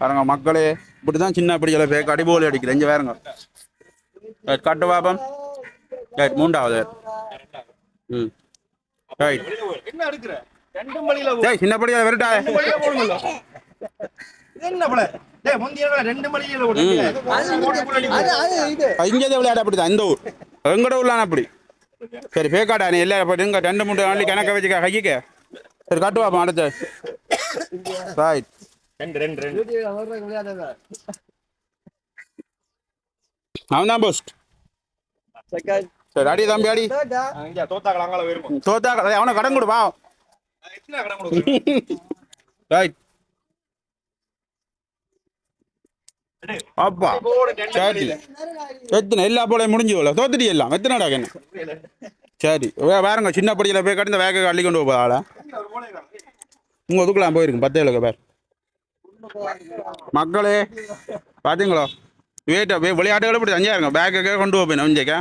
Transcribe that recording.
பாருங்க மக்களே, இப்படிதான் சின்ன படிகளை பேக் அடிபோலி அடிக்கிறேன். இங்கே வேறுங்க கட்டு பாப்பம். ரைட், மூன்றாவது. ம், ரைட். சின்ன படிகளை விரட்டா இங்கே விளையாட அப்படிதான் இந்த ஊர் எங்கட ஊர்லான அப்படி. சரி பேக்காடா நீ எல்லாரும் போயிட்டு இங்கே 2-3 நாளைக்கு கணக்க வச்சுக்க கைக்க. சரி கட்டு பாப்போம் அடுத்து. ரைட். அவன் தான் போஸ்ட். சரி அடி தம்பி அடி. தோத்தா அவனை கடன் கொடு வா. ரைட். அப்பா சரி எத்தனை எல்லா போலையும் முடிஞ்சு போல தோத்துட்டி எல்லாம் எத்தனைடா என்ன. சரி வேறங்க சின்ன படியில் போய் கட்டி இந்த வேக அள்ளி கொண்டு போகுது ஆளா. உங்கள் ஒதுக்கலாம் போயிருக்கும் 10 பேர். மக்களே பார்த்தீங்களோ விளையாட்டுகளை இப்படி தஞ்சாருங்க பேக்கை கொண்டு போப்பேன் நெஞ்சக்கா.